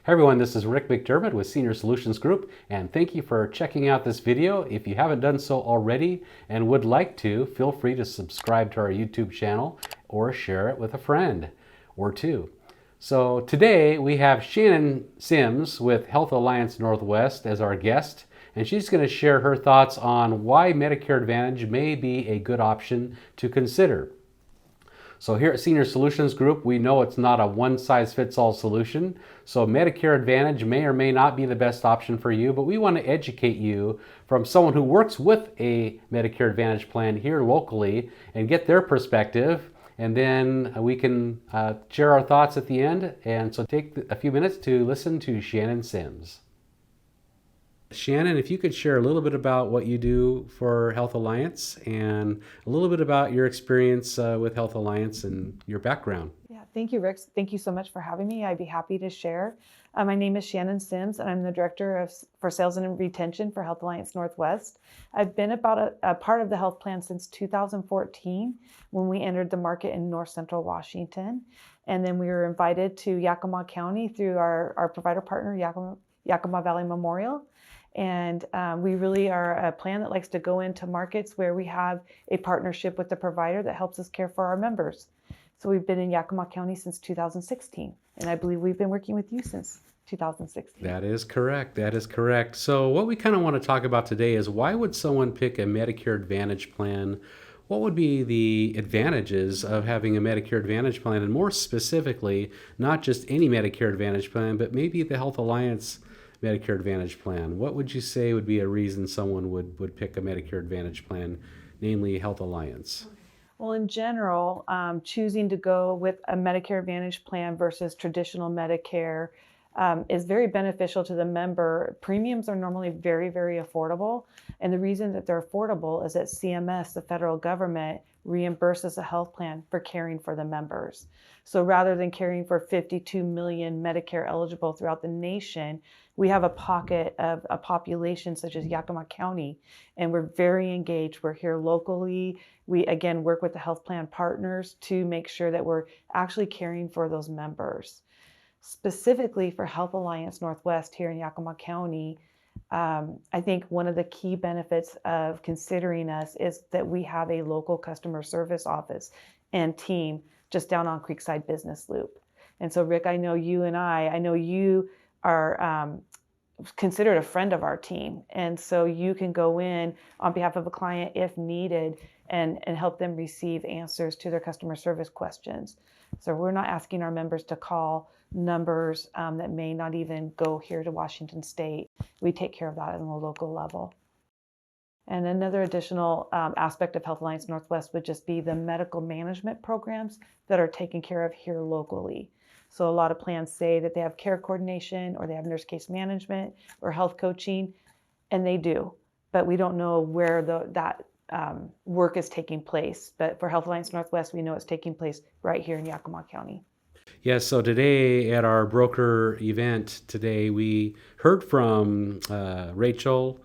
Hey everyone, this is Rick MacDermid with Senior Solutions Group, and thank you for checking out this video. If you haven't done so already and would like to, feel free to subscribe to our YouTube channel or share it with a friend or two. So today we have Shannon Simms with Health Alliance Northwest as our guest, and she's going to share her thoughts on why Medicare Advantage may be a good option to consider. So here at Senior Solutions Group, we know it's not a one-size-fits-all solution. So Medicare Advantage may or may not be the best option for you, but we want to educate you from someone who works with a Medicare Advantage plan here locally and get their perspective. And then we can share our thoughts at the end. And so take a few minutes to listen to Shannon Simms. Shannon, if you could share a little bit about what you do for Health Alliance and a little bit about your experience with Health Alliance and your background. Yeah, thank you, Rick. Thank you so much for having me. I'd be happy to share. My name is Shannon Simms, and I'm the Director for Sales and Retention for Health Alliance Northwest. I've been about a part of the health plan since 2014 when we entered the market in North Central Washington. And then we were invited to Yakima County through our provider partner, Yakima Valley Memorial. And we really are a plan that likes to go into markets where we have a partnership with the provider that helps us care for our members. So we've been in Yakima County since 2016, and I believe we've been working with you since 2016. That is correct. That is correct. So what we kind of want to talk about today is why would someone pick a Medicare Advantage plan? What would be the advantages of having a Medicare Advantage plan? And more specifically, not just any Medicare Advantage plan, but maybe the Health Alliance Medicare Advantage plan. What would you say would be a reason someone would pick a Medicare Advantage plan, namely Health Alliance? Well, in general, choosing to go with a Medicare Advantage plan versus traditional Medicare is very beneficial to the member. Premiums are normally very, very affordable. And the reason that they're affordable is that CMS, the federal government, reimburses a health plan for caring for the members. So rather than caring for 52 million Medicare eligible throughout the nation, we have a pocket of a population such as Yakima County, and we're very engaged. We're here locally. We, again, work with the health plan partners to make sure that we're actually caring for those members. Specifically for Health Alliance Northwest here in Yakima County, I think one of the key benefits of considering us is that we have a local customer service office and team just down on Creekside Business Loop. And so, Rick, I know you are considered a friend of our team. And so you can go in on behalf of a client if needed and help them receive answers to their customer service questions. So we're not asking our members to call numbers that may not even go here to Washington State. We take care of that on the local level. And another additional aspect of Health Alliance Northwest would just be the medical management programs that are taken care of here locally. So a lot of plans say that they have care coordination or they have nurse case management or health coaching, and they do, but we don't know where that work is taking place. But for Health Alliance Northwest, we know it's taking place right here in Yakima County. Yes, so today at our broker event today, we heard from Rachel,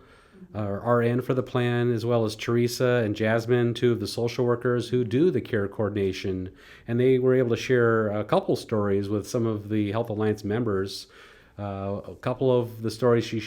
our RN for the plan, as well as Teresa and Jasmine, two of the social workers who do the care coordination. And they were able to share a couple stories with some of the Health Alliance members. A couple of the stories they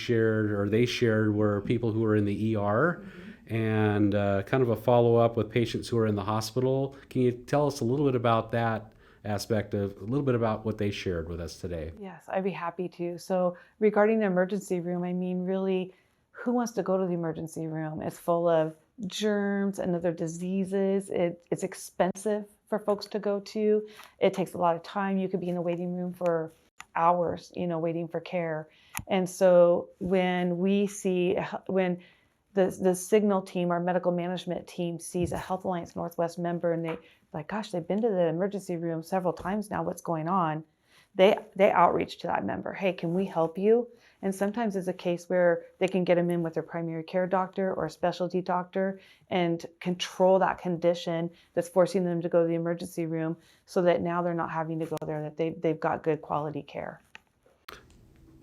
shared were people who were in the ER and kind of a follow-up with patients who are in the hospital. Can you tell us a little bit about that aspect a little bit about what they shared with us today? Yes, I'd be happy to. So regarding the emergency room, I mean, really, who wants to go to the emergency room? It's full of germs and other diseases. It's expensive for folks to go to. It takes a lot of time. You could be in the waiting room for hours, waiting for care. And so when the Signal team, our medical management team, sees a Health Alliance Northwest member and they like, gosh, they've been to the emergency room several times now, what's going on? They outreach to that member. Hey, can we help you? And sometimes it's a case where they can get them in with their primary care doctor or a specialty doctor and control that condition that's forcing them to go to the emergency room so that now they're not having to go there, that they've got good quality care.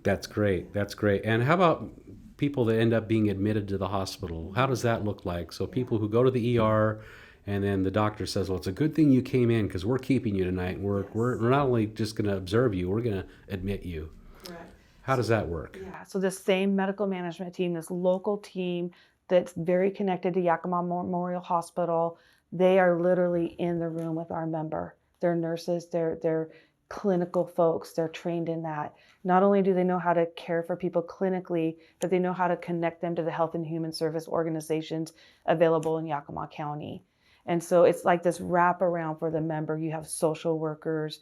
That's great. That's great. And how about people that end up being admitted to the hospital? How does that look like? So people who go to the ER and then the doctor says, well, it's a good thing you came in because we're keeping you tonight. We're not only just going to observe you, we're going to admit you. Correct. How does that work? Yeah, so this same medical management team, this local team that's very connected to Yakima Memorial Hospital, they are literally in the room with our member. They're nurses, they're clinical folks, they're trained in that. Not only do they know how to care for people clinically, but they know how to connect them to the health and human service organizations available in Yakima County. And so it's like this wraparound for the member. You have social workers,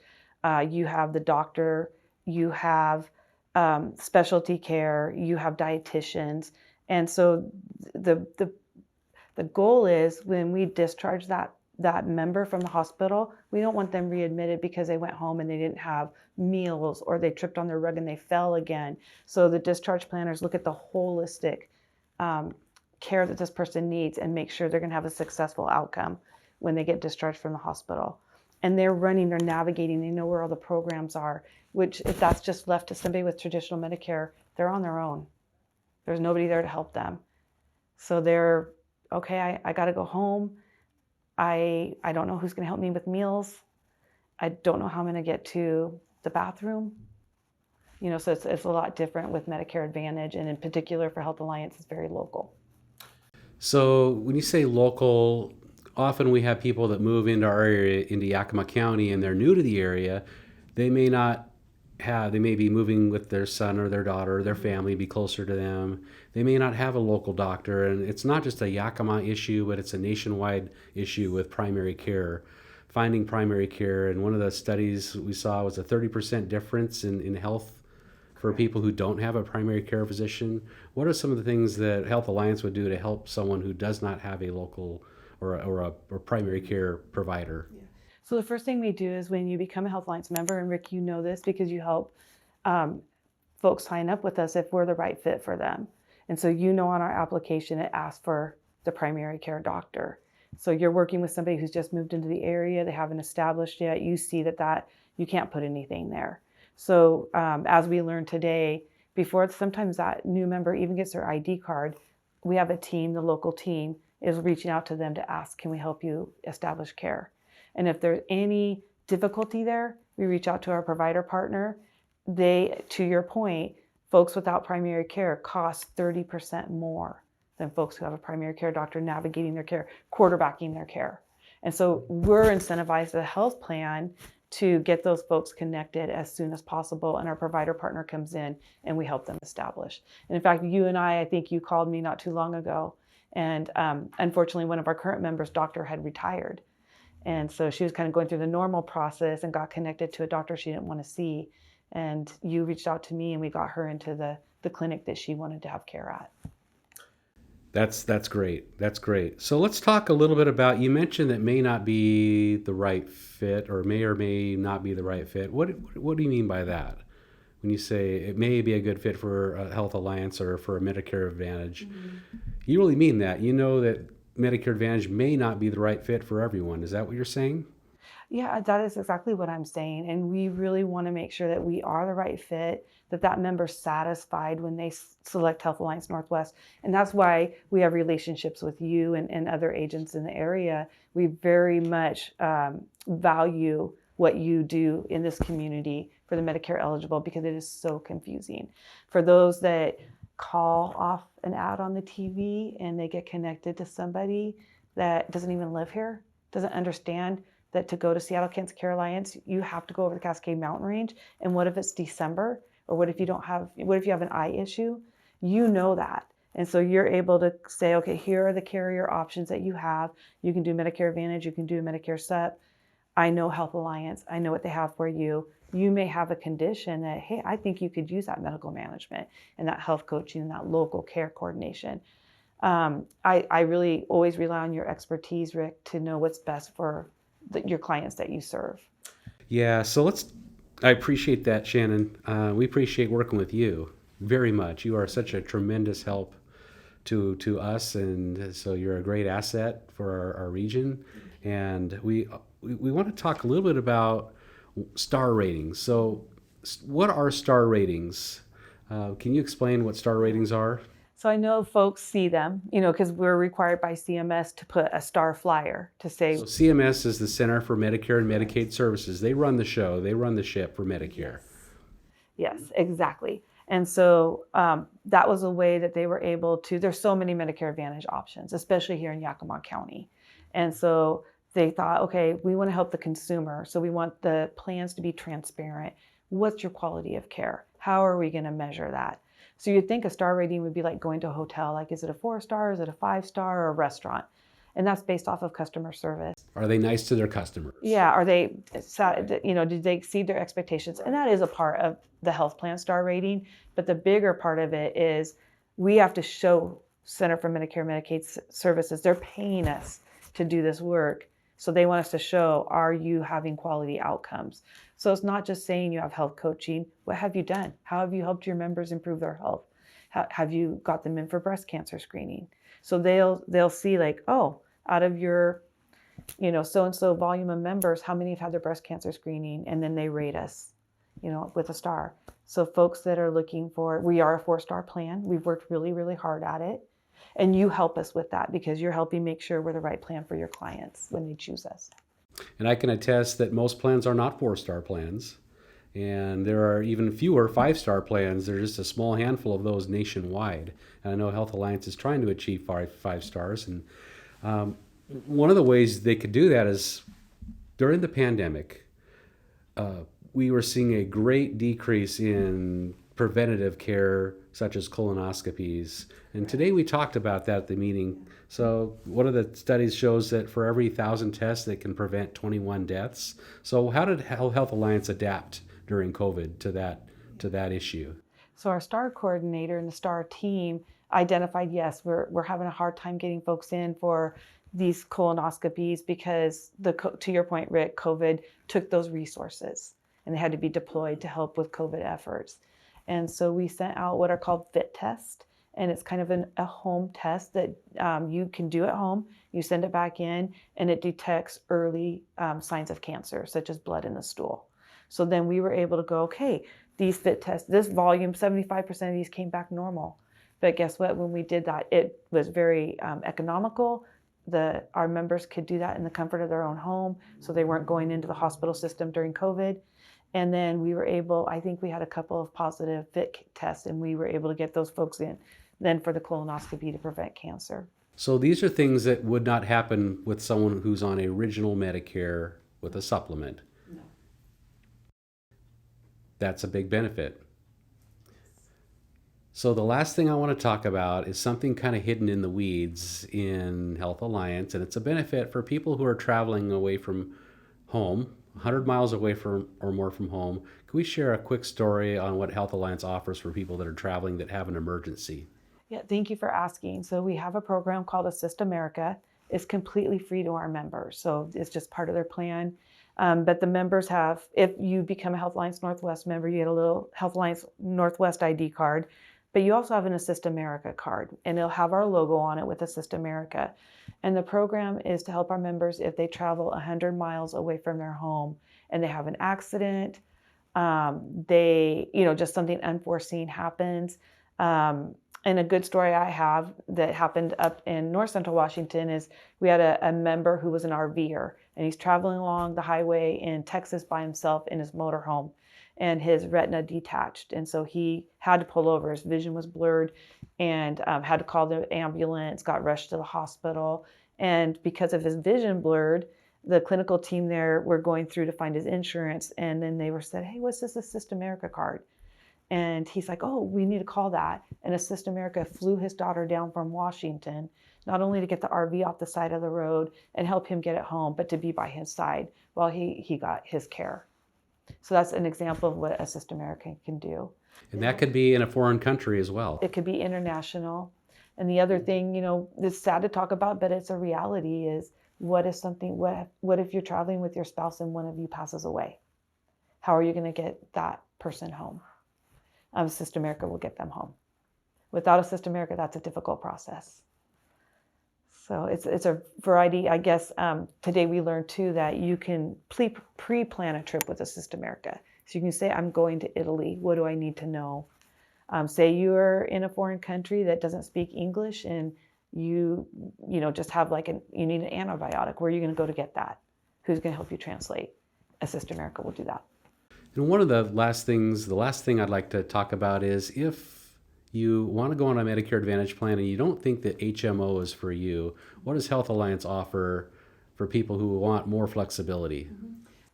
you have the doctor, you have specialty care, you have dietitians. And so the goal is when we discharge that member from the hospital, we don't want them readmitted because they went home and they didn't have meals or they tripped on their rug and they fell again. So the discharge planners look at the holistic care that this person needs and make sure they're going to have a successful outcome when they get discharged from the hospital. And they're navigating, they know where all the programs are, which if that's just left to somebody with traditional Medicare, they're on their own. There's nobody there to help them. So they're, okay, I got to go home. I don't know who's going to help me with meals. I don't know how I'm going to get to the bathroom. So it's a lot different with Medicare Advantage, and in particular for Health Alliance, it's very local. So when you say local, often we have people that move into our area, into Yakima County, and they're new to the area. They may be moving with their son or their daughter or their family, be closer to them. They may not have a local doctor, and it's not just a Yakima issue, but it's a nationwide issue with primary care, finding primary care. And one of the studies we saw was a 30% difference in health for people who don't have a primary care physician. What are some of the things that Health Alliance would do to help someone who does not have a local or a primary care provider? Yeah. So the first thing we do is when you become a Health Alliance member, and Rick, you know this because you help folks sign up with us if we're the right fit for them. And so on our application, it asks for the primary care doctor. So you're working with somebody who's just moved into the area, they haven't established yet, you see that you can't put anything there. So as we learned today, before sometimes that new member even gets their ID card, we have a team, the local team, is reaching out to them to ask, can we help you establish care? And if there's any difficulty there, we reach out to our provider partner. To your point, folks without primary care cost 30% more than folks who have a primary care doctor navigating their care, quarterbacking their care. And so we're incentivized as a health plan to get those folks connected as soon as possible, and our provider partner comes in and we help them establish. And in fact, you and I think you called me not too long ago, and unfortunately one of our current members' doctor had retired. And so she was kind of going through the normal process and got connected to a doctor she didn't want to see. And you reached out to me and we got her into the clinic that she wanted to have care at. That's great. That's great. So let's talk a little bit about, you mentioned that may not be the right fit or may not be the right fit. What do you mean by that? When you say it may be a good fit for a Health Alliance or for a Medicare Advantage, you really mean that? You know that Medicare Advantage may not be the right fit for everyone. Is that what you're saying? Yeah, that is exactly what I'm saying. And we really want to make sure that we are the right fit, that member's satisfied when they select Health Alliance Northwest. And that's why we have relationships with you and other agents in the area. We very much value what you do in this community for the Medicare eligible, because it is so confusing. For those that call off an ad on the TV and they get connected to somebody that doesn't even live here, doesn't understand that to go to Seattle Cancer Care Alliance, you have to go over the Cascade Mountain Range. And what if it's December? Or what if you have an eye issue? You know that. And so you're able to say, okay, here are the carrier options that you have. You can do Medicare Advantage, you can do Medicare Sup. I know Health Alliance, I know what they have for you. You may have a condition that, hey, I think you could use that medical management and that health coaching and that local care coordination. I really always rely on your expertise, Rick, to know what's best for your clients that you serve. Yeah, so I appreciate that, Shannon. We appreciate working with you very much. You are such a tremendous help to us, and so you're a great asset for our region. And we want to talk a little bit about star ratings. So what are star ratings? Can you explain what star ratings are? So I know folks see them, because we're required by CMS to put a star flyer to say. So CMS is the Center for Medicare and Medicaid Services. They run the show. They run the ship for Medicare. Yes. Exactly. And so that was a way that they were able to, there's so many Medicare Advantage options, especially here in Yakima County. And so they thought, okay, we want to help the consumer. So we want the plans to be transparent. What's your quality of care? How are we going to measure that? So you'd think a star rating would be like going to a hotel. Like, is it a 4-star? Is it a 5-star, or a restaurant? And that's based off of customer service. Are they nice to their customers? Yeah, are they, did they exceed their expectations? And that is a part of the health plan star rating. But the bigger part of it is we have to show Center for Medicare and Medicaid Services, they're paying us to do this work. So they want us to show, are you having quality outcomes? So it's not just saying you have health coaching. What have you done? How have you helped your members improve their health? Have you got them in for breast cancer screening? So they'll see like, oh, out of your so-and-so volume of members, how many have had their breast cancer screening? And then they rate us, with a star. So folks that are looking for, we are a 4-star plan. We've worked really, really hard at it. And you help us with that because you're helping make sure we're the right plan for your clients when they choose us. And I can attest that most plans are not 4-star plans. And there are even fewer 5-star plans. There's just a small handful of those nationwide. And I know Health Alliance is trying to achieve five stars. And one of the ways they could do that is during the pandemic, we were seeing a great decrease in preventative care, such as colonoscopies. And today we talked about that at the meeting. So one of the studies shows that for every 1,000 tests, they can prevent 21 deaths. So how did Health Alliance adapt during COVID to that issue? So our STAR coordinator and the STAR team identified, yes, we're having a hard time getting folks in for these colonoscopies because to your point, Rick, COVID took those resources and they had to be deployed to help with COVID efforts. And so we sent out what are called FIT tests. And it's kind of a home test that you can do at home. You send it back in and it detects early signs of cancer, such as blood in the stool. So then we were able to go, okay, these FIT tests, this volume, 75% of these came back normal. But guess what? When we did that, it was very economical. Our members could do that in the comfort of their own home, so they weren't going into the hospital system during COVID. And then we were able, I think we had a couple of positive FIT tests, and we were able to get those folks in then for the colonoscopy to prevent cancer. So these are things that would not happen with someone who's on original Medicare with a supplement. No. That's a big benefit. So the last thing I want to talk about is something kind of hidden in the weeds in Health Alliance, and it's a benefit for people who are traveling away from home, 100 miles away from or more from home. Can we share a quick story on what Health Alliance offers for people that are traveling that have an emergency? Yeah, thank you for asking. So we have a program called Assist America. It's completely free to our members. So it's just part of their plan. But the members have, if you become a Health Alliance Northwest member, you get a little Health Alliance Northwest ID card. But you also have an Assist America card, and it'll have our logo on it with Assist America. And the program is to help our members if they travel 100 miles away from their home and they have an accident, just something unforeseen happens. And a good story I have that happened up in North Central Washington is we had a member who was an RVer, and he's traveling along the highway in Texas by himself in his motorhome, and his retina detached. And so he had to pull over. His vision was blurred and had to call the ambulance, got rushed to the hospital. And because of his vision blurred, the clinical team there were going through to find his insurance. And then they said, hey, what's this Assist America card? And he's like, oh, we need to call that. And Assist America flew his daughter down from Washington, not only to get the RV off the side of the road and help him get it home, but to be by his side while he got his care. So that's an example of what Assist America can do. And that could be in a foreign country as well. It could be international. And the other thing, it's sad to talk about, but it's a reality, is what if you're traveling with your spouse and one of you passes away? How are you going to get that person home? Assist America will get them home. Without Assist America, that's a difficult process. So it's a variety. I guess today we learned too that you can pre-plan a trip with Assist America. So you can say, I'm going to Italy. What do I need to know? Say you're in a foreign country that doesn't speak English and you just have you need an antibiotic. Where are you going to go to get that? Who's going to help you translate? Assist America will do that. And one of the last thing I'd like to talk about is if you want to go on a Medicare Advantage plan and you don't think that HMO is for you, what does Health Alliance offer for people who want more flexibility?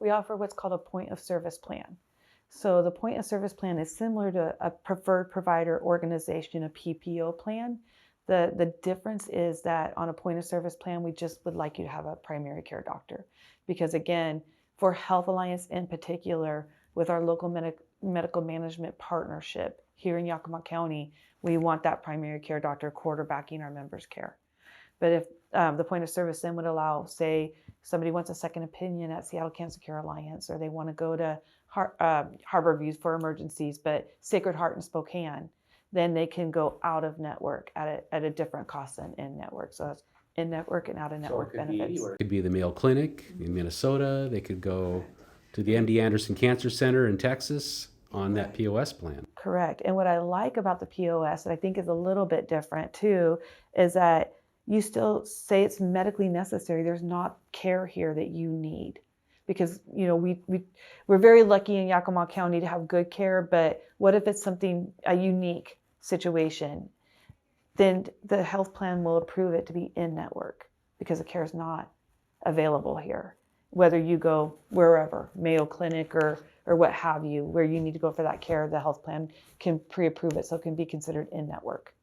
We offer what's called a point of service plan. So the point of service plan is similar to a preferred provider organization, a PPO plan. The difference is that on a point of service plan, we just would like you to have a primary care doctor. Because again, for Health Alliance in particular, with our local medical management partnership here in Yakima County, we want that primary care doctor quarterbacking our members' care. But if the point of service then would allow, say, somebody wants a second opinion at Seattle Cancer Care Alliance, or they want to go to Harbor Views for emergencies, but Sacred Heart in Spokane, then they can go out of network at a different cost than in network. So that's in network and out of network benefits. It could be the Mayo Clinic in Minnesota. They could go to the MD Anderson Cancer Center in Texas on that POS plan. Correct. And what I like about the POS, that I think is a little bit different too, is that you still say it's medically necessary. There's not care here that you need. Because, you know, we're very lucky in Yakima County to have good care, but what if it's a unique situation? Then the health plan will approve it to be in network because the care is not available here. Whether you go wherever, Mayo Clinic or what have you, where you need to go for that care, the health plan can pre-approve it so it can be considered in network.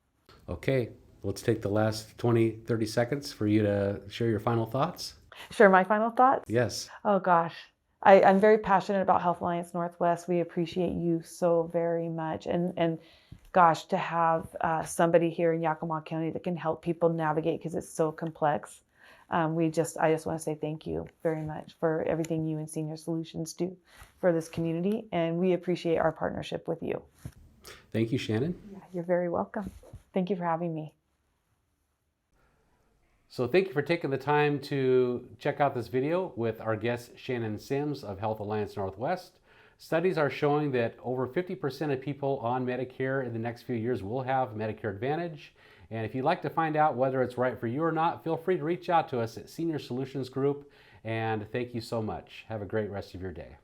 Okay, let's take the last 20, 30 seconds for you to share your final thoughts. Sure, my final thoughts? Yes. Oh gosh, I'm very passionate about Health Alliance Northwest. We appreciate you so very much. And gosh, to have somebody here in Yakima County that can help people navigate because it's so complex. I just want to say thank you very much for everything you and Senior Solutions do for this community. And we appreciate our partnership with you. Thank you, Shannon. Yeah, you're very welcome. Thank you for having me. So thank you for taking the time to check out this video with our guest Shannon Simms of Health Alliance Northwest. Studies are showing that over 50% of people on Medicare in the next few years will have Medicare Advantage. And if you'd like to find out whether it's right for you or not, feel free to reach out to us at Senior Solutions Group. And thank you so much. Have a great rest of your day.